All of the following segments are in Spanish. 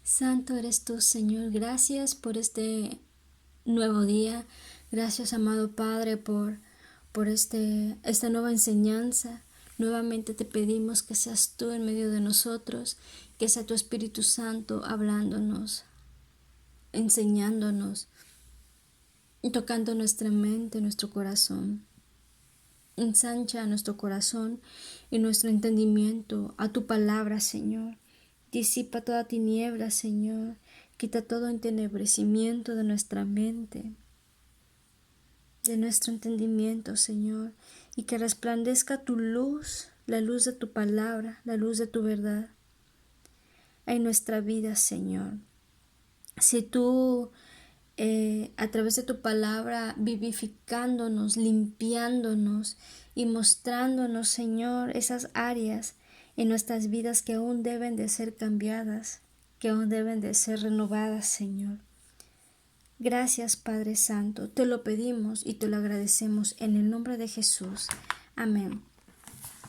Santo eres tú, Señor. Gracias por este nuevo día. Gracias, amado Padre, por esta nueva enseñanza. Nuevamente te pedimos que seas tú en medio de nosotros, que sea tu Espíritu Santo hablándonos, enseñándonos, tocando nuestra mente, nuestro corazón. Ensancha nuestro corazón y nuestro entendimiento a tu palabra, Señor. Disipa toda tiniebla, Señor. Quita todo entenebrecimiento de nuestra mente, de nuestro entendimiento, Señor. Y que resplandezca tu luz, la luz de tu palabra, la luz de tu verdad en nuestra vida, Señor. Si tú a través de tu palabra, vivificándonos, limpiándonos y mostrándonos, Señor, esas áreas en nuestras vidas que aún deben de ser cambiadas, que aún deben de ser renovadas, Señor. Gracias, Padre Santo, te lo pedimos y te lo agradecemos en el nombre de Jesús. Amén.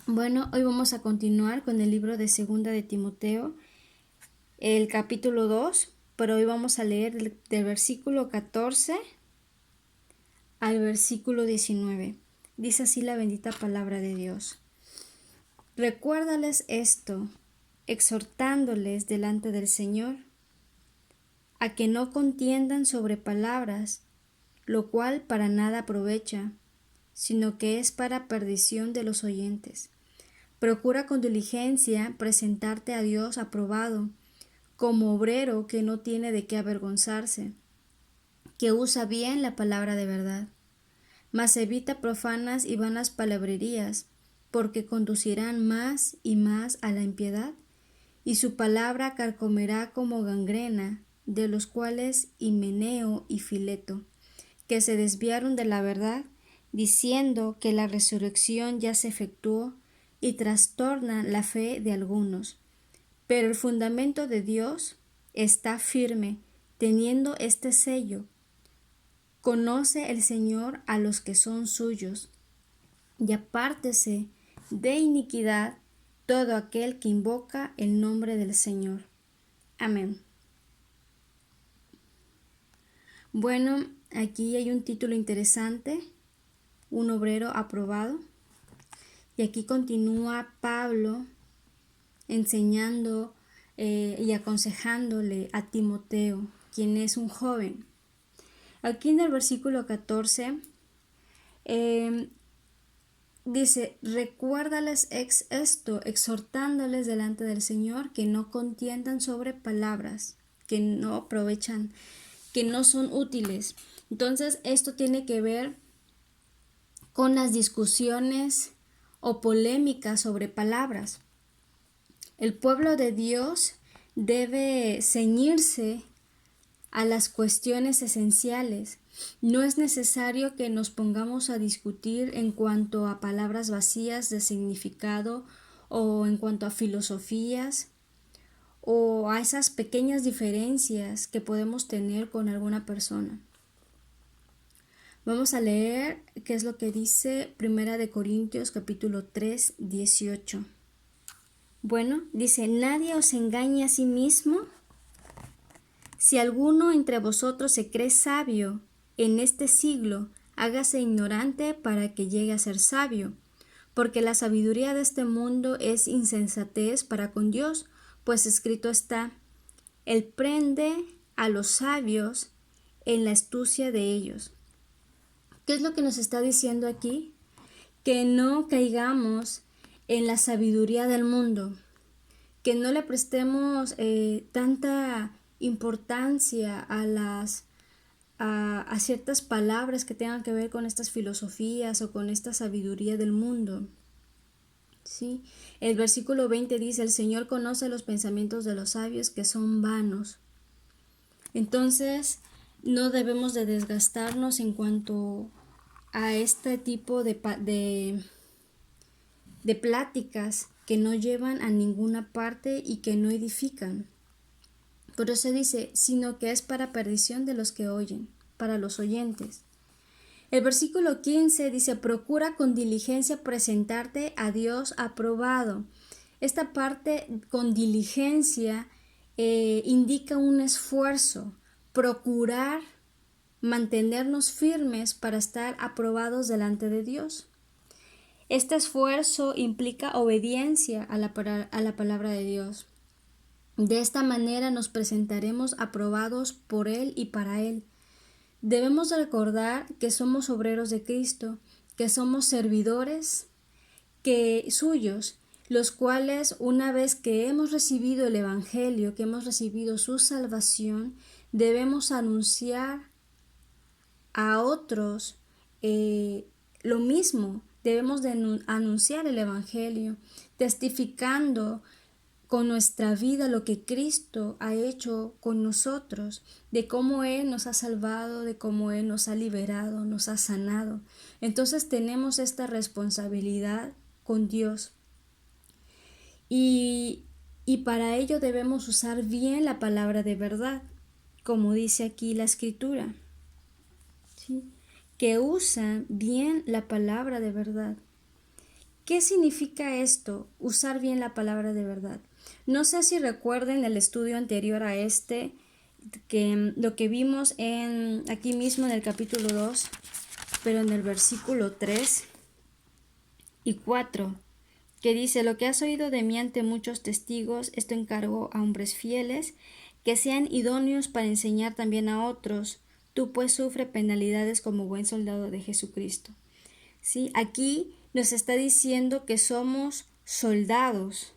Bueno, hoy vamos a continuar con el libro de Segunda de Timoteo, el capítulo 2. Pero hoy vamos a leer del versículo 14 al versículo 19. Dice así la bendita palabra de Dios. Recuérdales esto, exhortándoles delante del Señor, a que no contiendan sobre palabras, lo cual para nada aprovecha, sino que es para perdición de los oyentes. Procura con diligencia presentarte a Dios aprobado, como obrero que no tiene de qué avergonzarse, que usa bien la palabra de verdad, mas evita profanas y vanas palabrerías, porque conducirán más y más a la impiedad, y su palabra carcomerá como gangrena, de los cuales Himeneo y Fileto, que se desviaron de la verdad, diciendo que la resurrección ya se efectuó, y trastornan la fe de algunos. Pero el fundamento de Dios está firme, teniendo este sello. Conoce el Señor a los que son suyos, y apártese de iniquidad todo aquel que invoca el nombre del Señor. Amén. Bueno, aquí hay un título interesante, un obrero aprobado, y aquí continúa Pablo enseñando y aconsejándole a Timoteo, quien es un joven. Aquí en el versículo 14 dice, recuérdales esto, exhortándoles delante del Señor, que no contiendan sobre palabras, que no aprovechan, que no son útiles. Entonces, esto tiene que ver con las discusiones o polémicas sobre palabras. El pueblo de Dios debe ceñirse a las cuestiones esenciales. No es necesario que nos pongamos a discutir en cuanto a palabras vacías de significado o en cuanto a filosofías o a esas pequeñas diferencias que podemos tener con alguna persona. Vamos a leer qué es lo que dice Primera de Corintios capítulo 3, 18. Bueno, dice, nadie os engañe a sí mismo. Si alguno entre vosotros se cree sabio en este siglo, hágase ignorante para que llegue a ser sabio, porque la sabiduría de este mundo es insensatez para con Dios, pues escrito está, Él prende a los sabios en la astucia de ellos. ¿Qué es lo que nos está diciendo aquí? Que no caigamos en la sabiduría del mundo, que no le prestemos tanta importancia a ciertas palabras que tengan que ver con estas filosofías o con esta sabiduría del mundo. ¿Sí? El versículo 20 dice, el Señor conoce los pensamientos de los sabios que son vanos. Entonces, no debemos de desgastarnos en cuanto a este tipo de pláticas que no llevan a ninguna parte y que no edifican. Por eso dice, sino que es para perdición de los que oyen, para los oyentes. El versículo 15 dice, procura con diligencia presentarte a Dios aprobado. Esta parte con diligencia indica un esfuerzo, procurar mantenernos firmes para estar aprobados delante de Dios. Este esfuerzo implica obediencia a la palabra de Dios. De esta manera nos presentaremos aprobados por Él y para Él. Debemos recordar que somos obreros de Cristo, que somos servidores suyos, los cuales una vez que hemos recibido el Evangelio, que hemos recibido su salvación, debemos anunciar a otros lo mismo. Debemos de anunciar el Evangelio, testificando con nuestra vida lo que Cristo ha hecho con nosotros, de cómo Él nos ha salvado, de cómo Él nos ha liberado, nos ha sanado. Entonces tenemos esta responsabilidad con Dios. Y para ello debemos usar bien la palabra de verdad, como dice aquí la Escritura, ¿sí? Que usan bien la palabra de verdad. ¿Qué significa esto? Usar bien la palabra de verdad. No sé si recuerden el estudio anterior a este, que lo que vimos aquí mismo en el capítulo 2, pero en el versículo 3 y 4, que dice: lo que has oído de mí ante muchos testigos, esto encargo a hombres fieles, que sean idóneos para enseñar también a otros. Tú pues sufre penalidades como buen soldado de Jesucristo. ¿Sí? Aquí nos está diciendo que somos soldados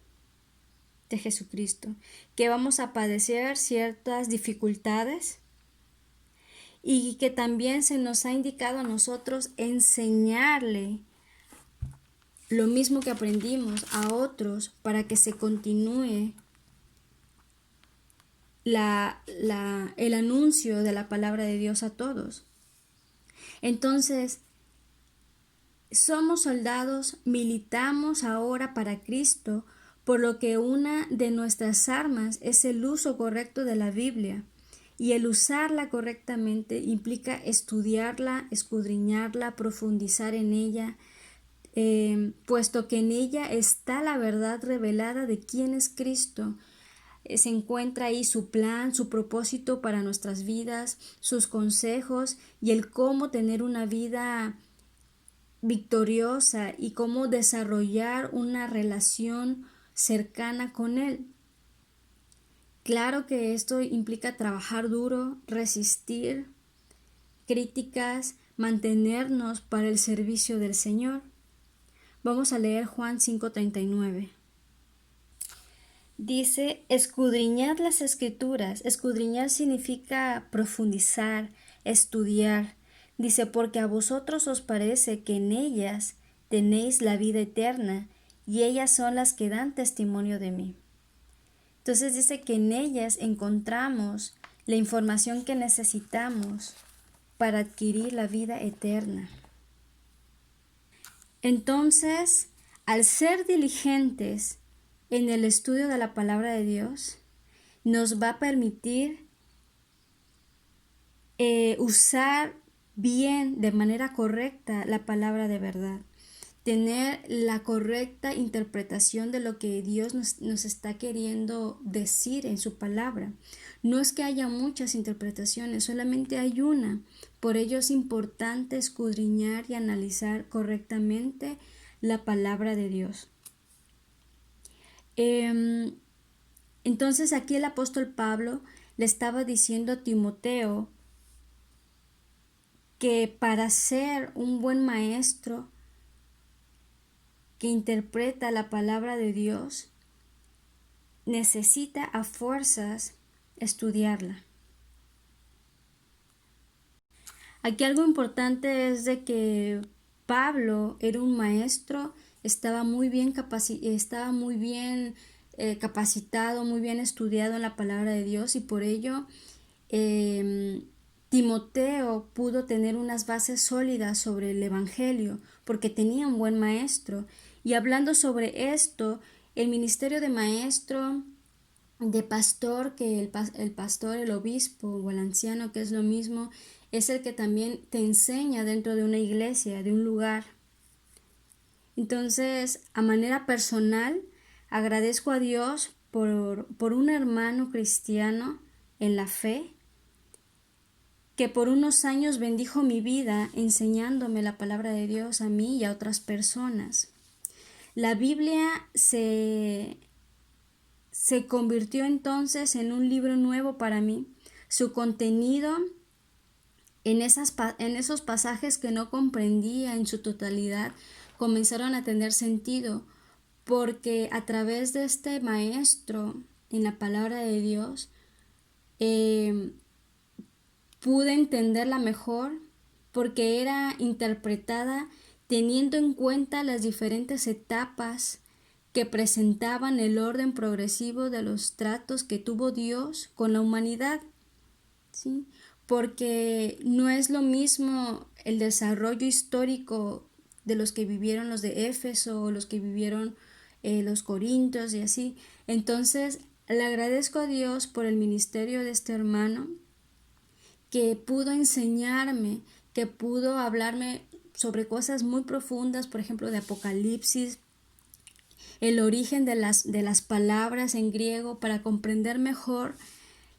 de Jesucristo, que vamos a padecer ciertas dificultades y que también se nos ha indicado a nosotros enseñarle lo mismo que aprendimos a otros para que se continúe el anuncio de la palabra de Dios a todos. Entonces, somos soldados, militamos ahora para Cristo, por lo que una de nuestras armas es el uso correcto de la Biblia. Y el usarla correctamente implica estudiarla, escudriñarla, profundizar en ella, puesto que en ella está la verdad revelada de quién es Cristo. Se encuentra ahí su plan, su propósito para nuestras vidas, sus consejos y el cómo tener una vida victoriosa y cómo desarrollar una relación cercana con Él. Claro que esto implica trabajar duro, resistir críticas, mantenernos para el servicio del Señor. Vamos a leer Juan 5:39. Dice: escudriñad las Escrituras. Escudriñar significa profundizar, estudiar. Dice: porque a vosotros os parece que en ellas tenéis la vida eterna, y ellas son las que dan testimonio de mí. Entonces dice que en ellas encontramos la información que necesitamos para adquirir la vida eterna. Entonces, al ser diligentes en el estudio de la palabra de Dios, nos va a permitir usar bien, de manera correcta, la palabra de verdad, tener la correcta interpretación de lo que Dios nos está queriendo decir en su palabra. No es que haya muchas interpretaciones, solamente hay una. Por ello es importante escudriñar y analizar correctamente la palabra de Dios. Entonces aquí el apóstol Pablo le estaba diciendo a Timoteo que para ser un buen maestro que interpreta la palabra de Dios, necesita a fuerzas estudiarla. Aquí algo importante es de que Pablo era un maestro, estaba muy bien capacitado, muy bien estudiado en la palabra de Dios, y por ello Timoteo pudo tener unas bases sólidas sobre el Evangelio, porque tenía un buen maestro. Y hablando sobre esto, el ministerio de maestro, de pastor, que el pastor, el obispo o el anciano, que es lo mismo, es el que también te enseña dentro de una iglesia, de un lugar. Entonces, a manera personal, agradezco a Dios por un hermano cristiano en la fe que por unos años bendijo mi vida enseñándome la palabra de Dios a mí y a otras personas. La Biblia se convirtió entonces en un libro nuevo para mí. Su contenido en esos pasajes que no comprendía en su totalidad comenzaron a tener sentido, porque a través de este maestro en la palabra de Dios pude entenderla mejor, porque era interpretada teniendo en cuenta las diferentes etapas que presentaban el orden progresivo de los tratos que tuvo Dios con la humanidad, ¿sí? Porque no es lo mismo el desarrollo histórico de los que vivieron los de Éfeso o los que vivieron los corintios y así. Entonces, le agradezco a Dios por el ministerio de este hermano que pudo enseñarme, que pudo hablarme sobre cosas muy profundas, por ejemplo, de Apocalipsis, el origen de las palabras en griego, para comprender mejor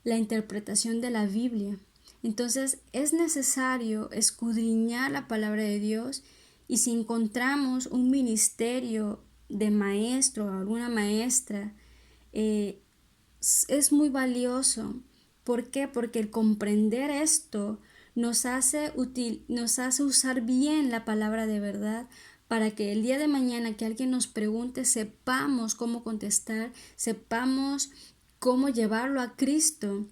la interpretación de la Biblia. Entonces es necesario escudriñar la palabra de Dios, y si encontramos un ministerio de maestro o alguna maestra, es muy valioso. ¿Por qué? Porque el comprender esto nos hace usar bien la palabra de verdad, para que el día de mañana que alguien nos pregunte sepamos cómo contestar, sepamos cómo llevarlo a Cristo.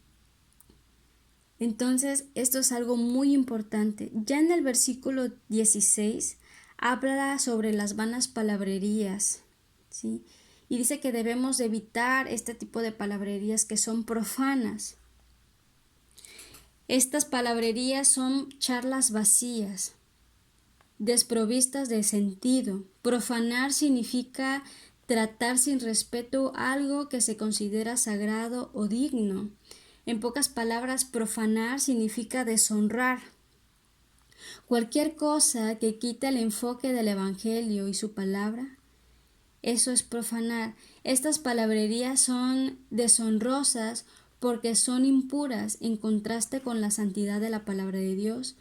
Entonces, esto es algo muy importante. Ya en el versículo 16 habla sobre las vanas palabrerías, ¿sí? Y dice que debemos evitar este tipo de palabrerías que son profanas. Estas palabrerías son charlas vacías, desprovistas de sentido. Profanar significa tratar sin respeto algo que se considera sagrado o digno. En pocas palabras, profanar significa deshonrar. Cualquier cosa que quite el enfoque del Evangelio y su palabra, eso es profanar. Estas palabrerías son deshonrosas porque son impuras en contraste con la santidad de la palabra de Dios,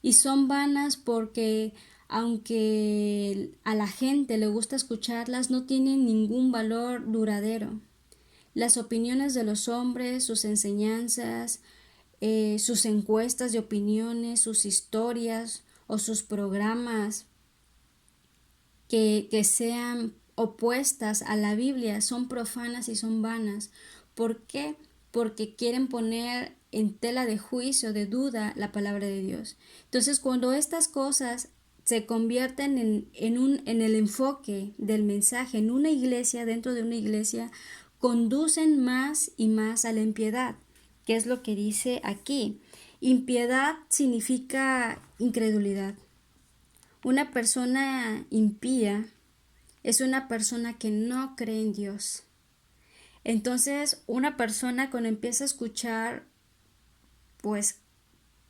y son vanas porque, aunque a la gente le gusta escucharlas, no tienen ningún valor duradero. Las opiniones de los hombres, sus enseñanzas, sus encuestas de opiniones, sus historias o sus programas que sean opuestas a la Biblia son profanas y son vanas. ¿Por qué? Porque quieren poner en tela de juicio, de duda, la palabra de Dios. Entonces, cuando estas cosas se convierten en el enfoque del mensaje, en una iglesia, dentro de una iglesia, conducen más y más a la impiedad, que es lo que dice aquí. Impiedad significa incredulidad. Una persona impía es una persona que no cree en Dios. Entonces, una persona, cuando empieza a escuchar pues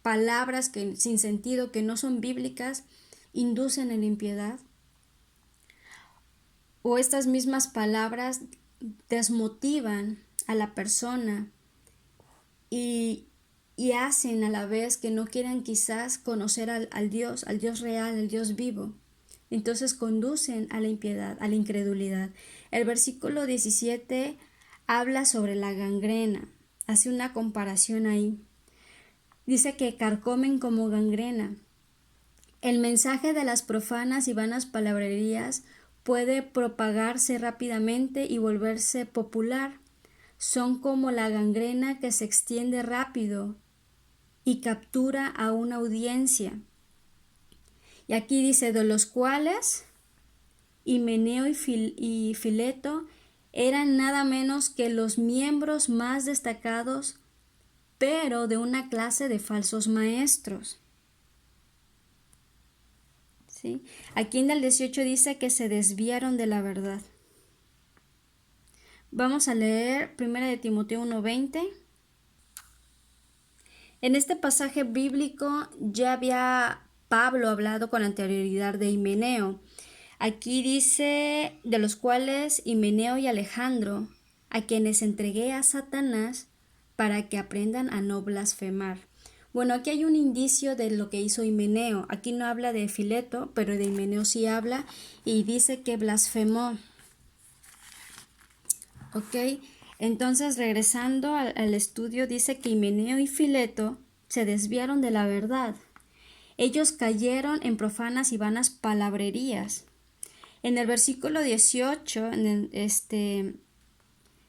palabras que sin sentido, que no son bíblicas, inducen en impiedad, o estas mismas palabras desmotivan a la persona y hacen a la vez que no quieran quizás conocer al Dios real, al Dios vivo. Entonces conducen a la impiedad, a la incredulidad. El versículo 17 habla sobre la gangrena, hace una comparación ahí. Dice que carcomen como gangrena. El mensaje de las profanas y vanas palabrerías puede propagarse rápidamente y volverse popular. Son como la gangrena que se extiende rápido y captura a una audiencia. Y aquí dice, de los cuales Himeneo y Fileto eran nada menos que los miembros más destacados, pero de una clase de falsos maestros. ¿Sí? Aquí en el 18 dice que se desviaron de la verdad. Vamos a leer 1 Timoteo 1:20. En este pasaje bíblico ya había Pablo hablado con anterioridad de Himeneo. Aquí dice, de los cuales Himeneo y Alejandro a quienes entregué a Satanás para que aprendan a no blasfemar. Bueno, aquí hay un indicio de lo que hizo Himeneo. Aquí no habla de Fileto, pero de Himeneo sí habla y dice que blasfemó. ¿Ok? Entonces, regresando al estudio, dice que Himeneo y Fileto se desviaron de la verdad. Ellos cayeron en profanas y vanas palabrerías. En el versículo 18,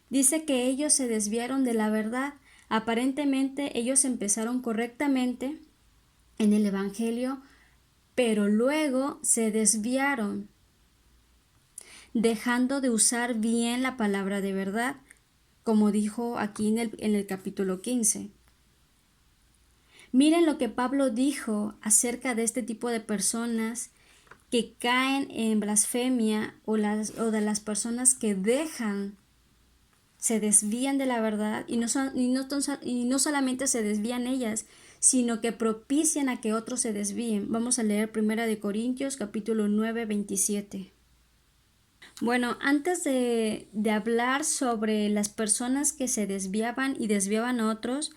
dice que ellos se desviaron de la verdad. Aparentemente ellos empezaron correctamente en el Evangelio, pero luego se desviaron, dejando de usar bien la palabra de verdad, como dijo aquí en el capítulo 15. Miren lo que Pablo dijo acerca de este tipo de personas que caen en blasfemia o de las personas que se desvían de la verdad y no solamente se desvían ellas, sino que propician a que otros se desvíen. Vamos a leer 1 Corintios capítulo 9, 27. Bueno, antes de hablar sobre las personas que se desviaban y desviaban a otros,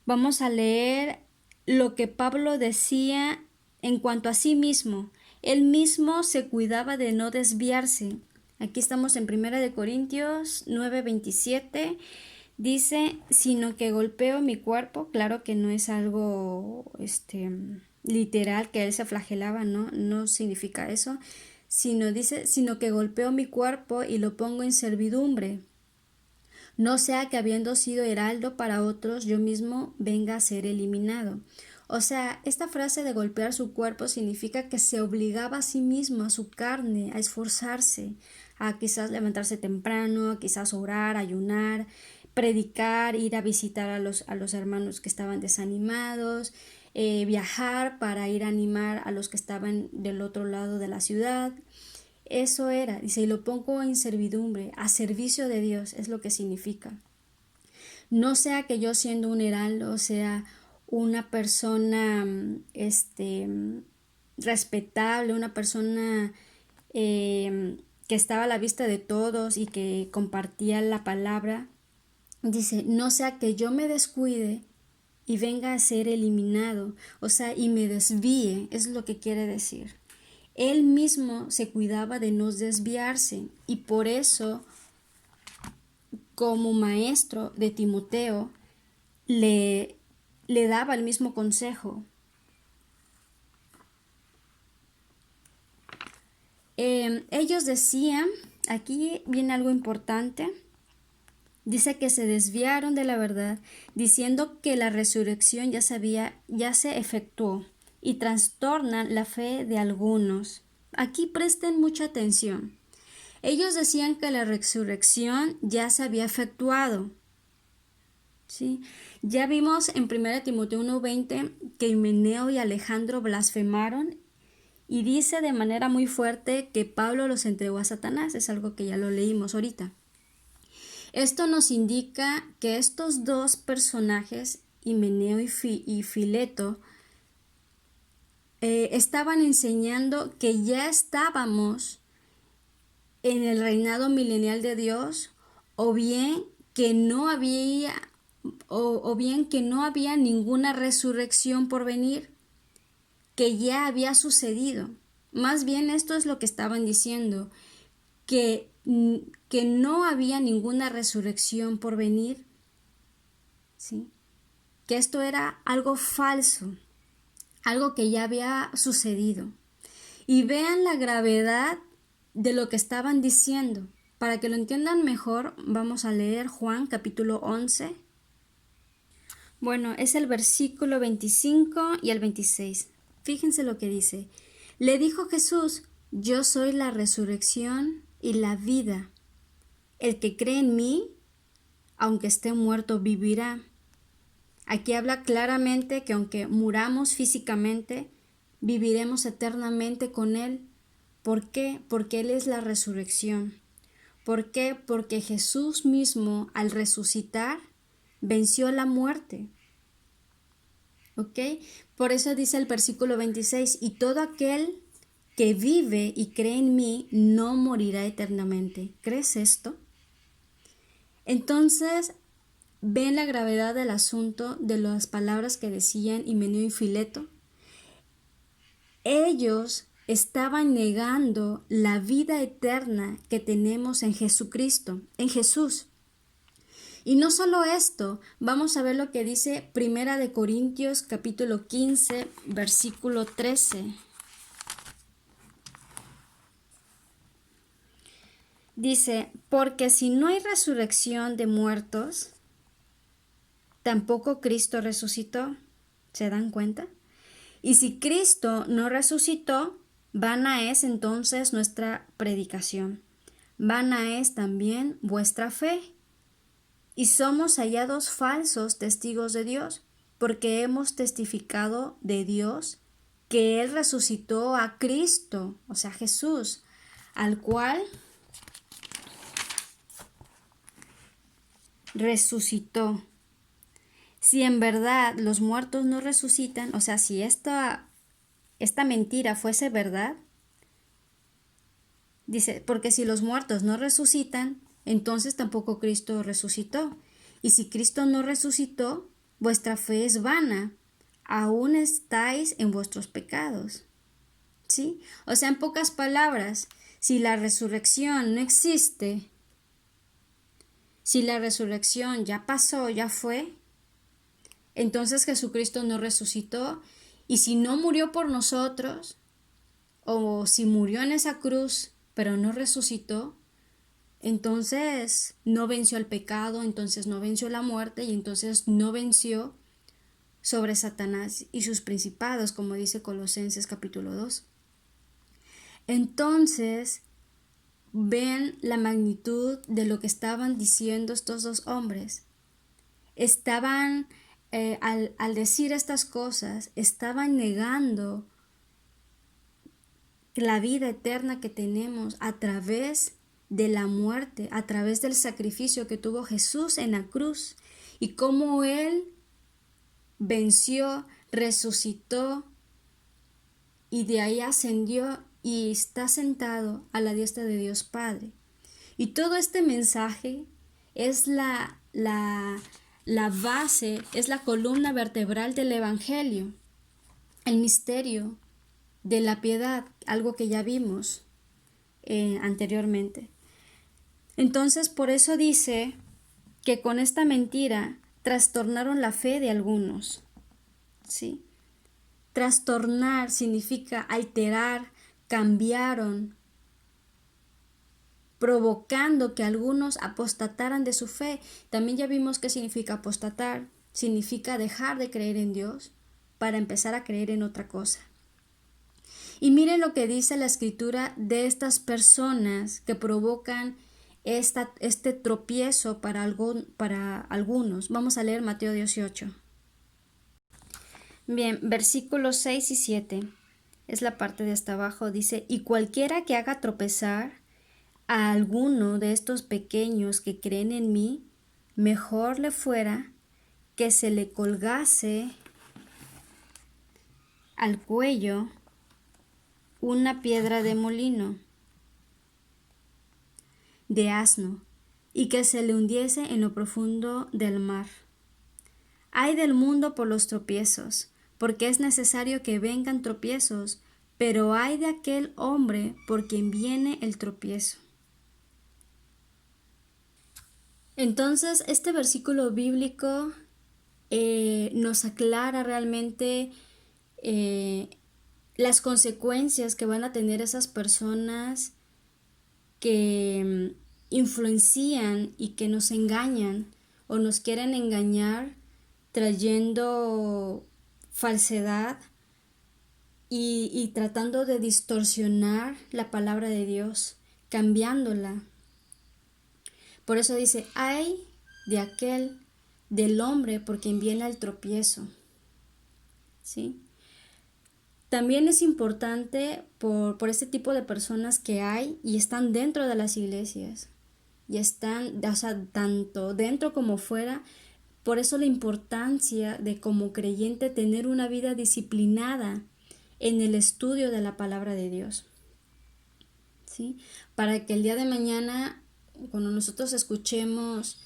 vamos a leer lo que Pablo decía en cuanto a sí mismo. Él mismo se cuidaba de no desviarse. Aquí estamos en 1 Corintios 9:27. Dice, sino que golpeo mi cuerpo. Claro que no es algo literal que él se flagelaba, ¿no? No significa eso. Sino que golpeo mi cuerpo y lo pongo en servidumbre. No sea que habiendo sido heraldo para otros, yo mismo venga a ser eliminado. O sea, esta frase de golpear su cuerpo significa que se obligaba a sí mismo, a su carne, a esforzarse, a quizás levantarse temprano, a quizás orar, ayunar, predicar, ir a visitar a los hermanos que estaban desanimados, viajar para ir a animar a los que estaban del otro lado de la ciudad. Eso era, dice, y lo pongo en servidumbre, a servicio de Dios, es lo que significa. No sea que yo siendo un heraldo, sea una persona respetable, una persona que estaba a la vista de todos y que compartía la palabra, dice, no sea que yo me descuide y venga a ser eliminado, o sea, y me desvíe, es lo que quiere decir. Él mismo se cuidaba de no desviarse y por eso, como maestro de Timoteo, le daba el mismo consejo. Ellos decían, aquí viene algo importante, dice que se desviaron de la verdad, diciendo que la resurrección ya se efectuó y trastornan la fe de algunos. Aquí presten mucha atención. Ellos decían que la resurrección ya se había efectuado. ¿Sí? Ya vimos en 1 Timoteo 1:20 que Himeneo y Alejandro blasfemaron y dice de manera muy fuerte que Pablo los entregó a Satanás. Es algo que ya lo leímos ahorita. Esto nos indica que estos dos personajes, Himeneo y Fileto, estaban enseñando que ya estábamos en el reinado milenial de Dios, o bien que no había ninguna resurrección por venir, que ya había sucedido. Más bien esto es lo que estaban diciendo, que no había ninguna resurrección por venir, ¿sí? Que esto era algo falso, algo que ya había sucedido. Y vean la gravedad de lo que estaban diciendo. Para que lo entiendan mejor, vamos a leer Juan capítulo 11. Bueno, es el versículo 25 y el 26. Fíjense lo que dice. Le dijo Jesús, yo soy la resurrección y la vida. El que cree en mí, aunque esté muerto, vivirá. Aquí habla claramente que aunque muramos físicamente, viviremos eternamente con Él. ¿Por qué? Porque Él es la resurrección. ¿Por qué? Porque Jesús mismo, al resucitar, venció la muerte. ¿Ok? Por eso dice el versículo 26, y todo aquel que vive y cree en mí no morirá eternamente. ¿Crees esto? Entonces, ven la gravedad del asunto de las palabras que decían Himeneo y Fileto. Ellos estaban negando la vida eterna que tenemos en Jesucristo, en Jesús. Y no solo esto, vamos a ver lo que dice Primera de Corintios capítulo 15, versículo 13. Dice, porque si no hay resurrección de muertos, tampoco Cristo resucitó. ¿Se dan cuenta? Y si Cristo no resucitó, vana es entonces nuestra predicación. Vana es también vuestra fe. Y somos hallados falsos testigos de Dios, porque hemos testificado de Dios que Él resucitó a Cristo, o sea, Jesús, al cual resucitó. Si en verdad los muertos no resucitan, o sea, si esta mentira fuese verdad, dice, porque si los muertos no resucitan, entonces tampoco Cristo resucitó. Y si Cristo no resucitó, vuestra fe es vana, aún estáis en vuestros pecados. ¿Sí? O sea, en pocas palabras, si la resurrección no existe, si la resurrección ya pasó, ya fue, entonces Jesucristo no resucitó. Y si no murió por nosotros, o si murió en esa cruz, pero no resucitó, entonces no venció el pecado, entonces no venció la muerte y entonces no venció sobre Satanás y sus principados, como dice Colosenses capítulo 2. Entonces, ven la magnitud de lo que estaban diciendo estos dos hombres. Estaban, al decir estas cosas, estaban negando la vida eterna que tenemos a través de la muerte, a través del sacrificio que tuvo Jesús en la cruz y cómo Él venció, resucitó y de ahí ascendió y está sentado a la diestra de Dios Padre. Y todo este mensaje es la base, es la columna vertebral del Evangelio, el misterio de la piedad, algo que ya vimos anteriormente. Entonces, por eso dice que con esta mentira trastornaron la fe de algunos. ¿Sí? Trastornar significa alterar, cambiaron, provocando que algunos apostataran de su fe. También ya vimos qué significa apostatar. Significa dejar de creer en Dios para empezar a creer en otra cosa. Y miren lo que dice la escritura de estas personas que provocan este tropiezo para algunos. Vamos a leer Mateo 18. Bien, versículos 6 y 7. Es la parte de hasta abajo. Dice, y cualquiera que haga tropezar a alguno de estos pequeños que creen en mí, mejor le fuera que se le colgase al cuello una piedra de molino, de asno, y que se le hundiese en lo profundo del mar. Ay del mundo por los tropiezos, porque es necesario que vengan tropiezos, pero ay de aquel hombre por quien viene el tropiezo. Entonces, este versículo bíblico nos aclara realmente las consecuencias que van a tener esas personas que influencian y que nos engañan o nos quieren engañar trayendo falsedad y tratando de distorsionar la palabra de Dios, cambiándola. Por eso dice, ay de aquel, del hombre por quien viene el tropiezo. ¿Sí? También es importante por este tipo de personas que hay y están dentro de las iglesias y están, o sea, tanto dentro como fuera. Por eso la importancia de como creyente tener una vida disciplinada en el estudio de la palabra de Dios. ¿Sí? Para que el día de mañana, cuando nosotros escuchemos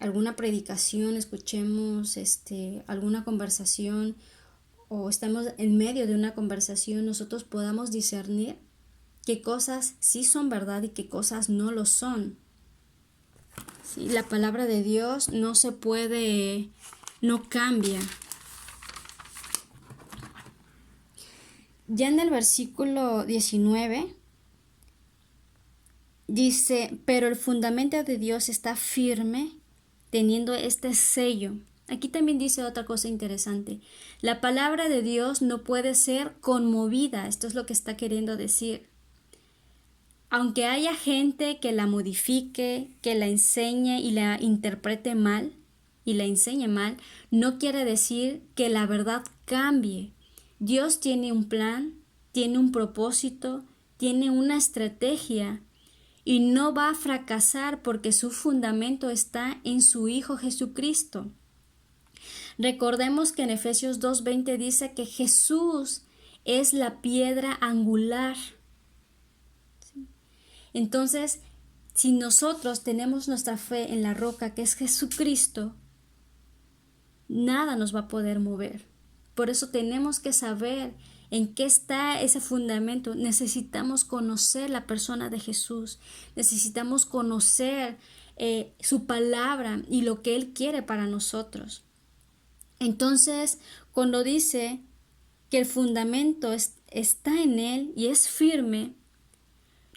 alguna predicación, escuchemos alguna conversación o estamos en medio de una conversación, nosotros podamos discernir qué cosas sí son verdad y qué cosas no lo son. Sí, la palabra de Dios no se puede, no cambia. Ya en el versículo 19 dice, pero el fundamento de Dios está firme teniendo este sello. Aquí también dice otra cosa interesante. La palabra de Dios no puede ser conmovida. Esto es lo que está queriendo decir. Aunque haya gente que la modifique, que la enseñe y la interprete mal y la enseñe mal, no quiere decir que la verdad cambie. Dios tiene un plan, tiene un propósito, tiene una estrategia y no va a fracasar porque su fundamento está en su Hijo Jesucristo. Recordemos que en Efesios 2:20 dice que Jesús es la piedra angular. Entonces, si nosotros tenemos nuestra fe en la roca que es Jesucristo, nada nos va a poder mover. Por eso tenemos que saber en qué está ese fundamento. Necesitamos conocer la persona de Jesús. Necesitamos conocer su palabra y lo que Él quiere para nosotros. Entonces, cuando dice que el fundamento está en Él y es firme,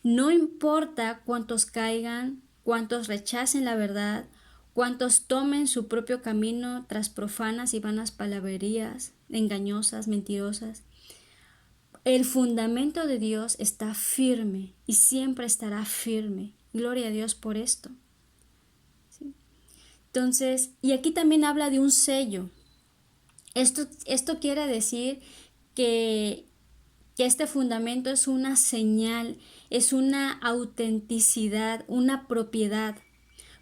no importa cuántos caigan, cuántos rechacen la verdad, cuántos tomen su propio camino tras profanas y vanas palabrerías, engañosas, mentirosas. El fundamento de Dios está firme y siempre estará firme. Gloria a Dios por esto. ¿Sí? Entonces, y aquí también habla de un sello. Esto quiere decir que este fundamento es una señal, es una autenticidad, una propiedad.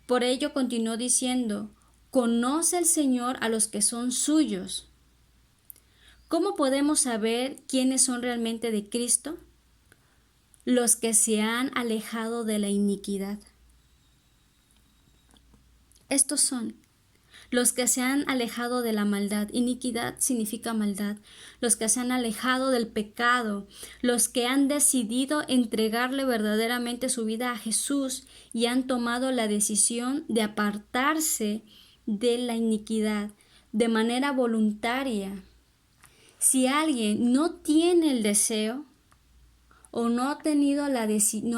Por ello continuó diciendo, conoce el Señor a los que son suyos. ¿Cómo podemos saber quiénes son realmente de Cristo? Los que se han alejado de la iniquidad. Estos son los que se han alejado de la maldad. Iniquidad significa maldad. Los que se han alejado del pecado. Los que han decidido entregarle verdaderamente su vida a Jesús y han tomado la decisión de apartarse de la iniquidad de manera voluntaria. Si alguien no tiene el deseo o no ha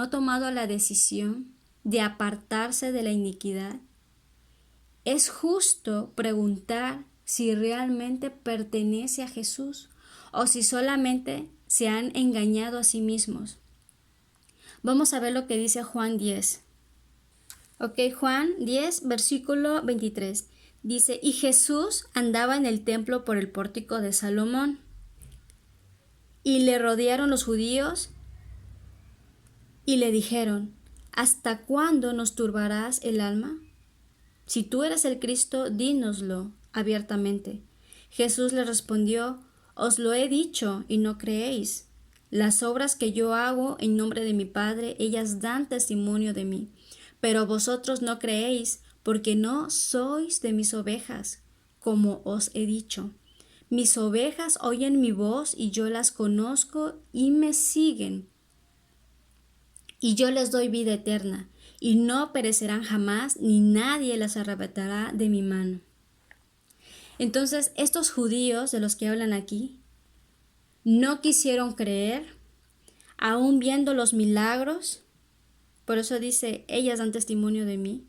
tomado la decisión de apartarse de la iniquidad, es justo preguntar si realmente pertenece a Jesús o si solamente se han engañado a sí mismos. Vamos a ver lo que dice Juan 10. Juan 10, versículo 23. Dice, y Jesús andaba en el templo por el pórtico de Salomón, y le rodearon los judíos y le dijeron, ¿hasta cuándo nos turbarás el alma? Si tú eres el Cristo, dínoslo abiertamente. Jesús le respondió, os lo he dicho y no creéis. Las obras que yo hago en nombre de mi Padre, ellas dan testimonio de mí. Pero vosotros no creéis, porque no sois de mis ovejas, como os he dicho. Mis ovejas oyen mi voz y yo las conozco y me siguen. Y yo les doy vida eterna, y no perecerán jamás, ni nadie las arrebatará de mi mano. Entonces, estos judíos de los que hablan aquí no quisieron creer, aún viendo los milagros. Por eso dice, ellas dan testimonio de mí.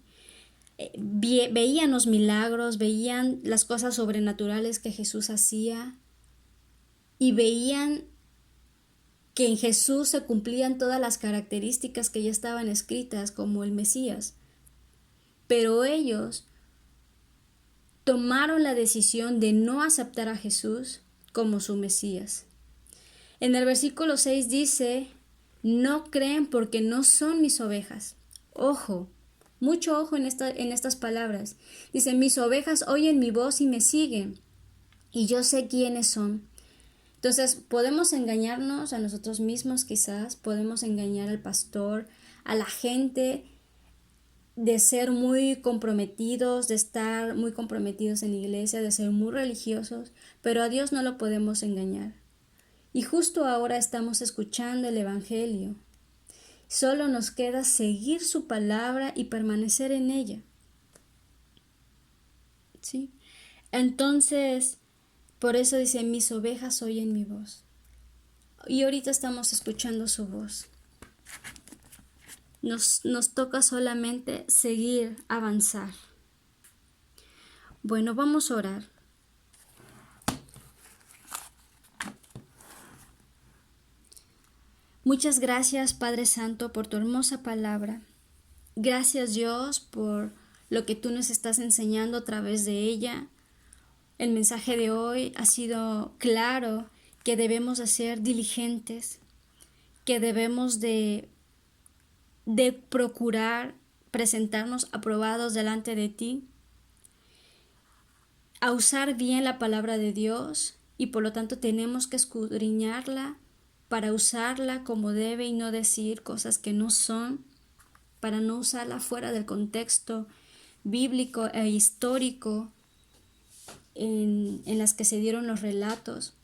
Veían los milagros, veían las cosas sobrenaturales que Jesús hacía y veían que en Jesús se cumplían todas las características que ya estaban escritas como el Mesías. Pero ellos tomaron la decisión de no aceptar a Jesús como su Mesías. En el versículo 6 dice, no creen porque no son mis ovejas. Ojo, mucho ojo en estas palabras. Dice, mis ovejas oyen mi voz y me siguen, y yo sé quiénes son. Entonces, podemos engañarnos a nosotros mismos quizás, podemos engañar al pastor, a la gente, de ser muy comprometidos, de estar muy comprometidos en la iglesia, de ser muy religiosos, pero a Dios no lo podemos engañar. Y justo ahora estamos escuchando el Evangelio. Solo nos queda seguir su palabra y permanecer en ella. ¿Sí? Entonces, por eso dice, mis ovejas oyen mi voz. Y ahorita estamos escuchando su voz. Nos toca solamente seguir, avanzar. Bueno, vamos a orar. Muchas gracias, Padre Santo, por tu hermosa palabra. Gracias, Dios, por lo que tú nos estás enseñando a través de ella. El mensaje de hoy ha sido claro, que debemos de ser diligentes, que debemos de procurar presentarnos aprobados delante de ti, a usar bien la palabra de Dios, y por lo tanto tenemos que escudriñarla para usarla como debe y no decir cosas que no son, para no usarla fuera del contexto bíblico e histórico en las que se dieron los relatos.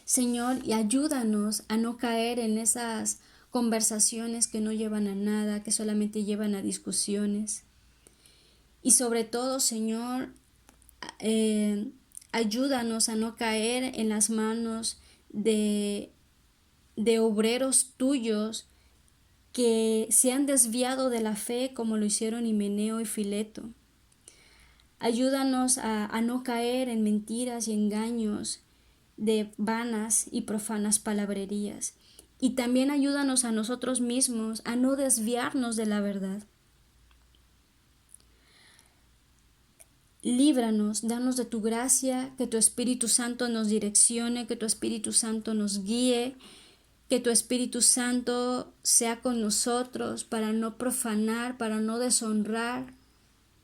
Señor, y ayúdanos a no caer en esas conversaciones que no llevan a nada, que solamente llevan a discusiones. Y sobre todo, Señor, ayúdanos a no caer en las manos de obreros tuyos que se han desviado de la fe, como lo hicieron Himeneo y Fileto. Ayúdanos a no caer en mentiras y engaños de vanas y profanas palabrerías. Y también ayúdanos a nosotros mismos a no desviarnos de la verdad. Líbranos, danos de tu gracia, que tu Espíritu Santo nos direccione, que tu Espíritu Santo nos guíe, que tu Espíritu Santo sea con nosotros para no profanar, para no deshonrar,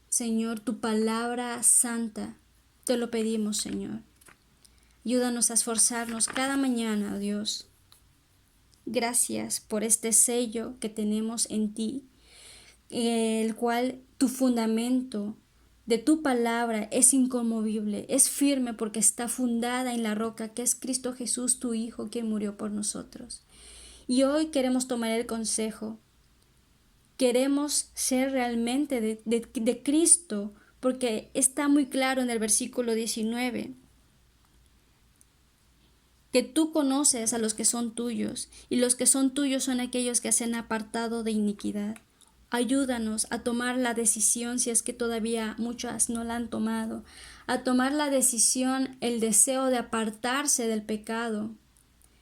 Señor, tu palabra santa. Te lo pedimos, Señor. Ayúdanos a esforzarnos cada mañana, Dios. Gracias por este sello que tenemos en ti, el cual tu fundamento de tu palabra es inconmovible, es firme porque está fundada en la roca que es Cristo Jesús, tu Hijo, quien murió por nosotros. Y hoy queremos tomar el consejo. Queremos ser realmente de Cristo, porque está muy claro en el versículo 19 que tú conoces a los que son tuyos, y los que son tuyos son aquellos que se han apartado de iniquidad. Ayúdanos a tomar la decisión, si es que todavía muchas no la han tomado, a tomar la decisión, el deseo de apartarse del pecado,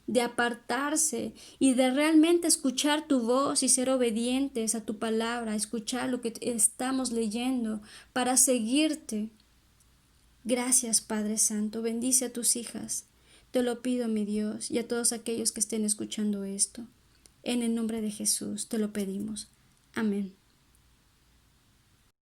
de apartarse y de realmente escuchar tu voz y ser obedientes a tu palabra, escuchar lo que estamos leyendo para seguirte. Gracias, Padre Santo, bendice a tus hijas. Te lo pido, mi Dios, y a todos aquellos que estén escuchando esto. En el nombre de Jesús te lo pedimos. Amén.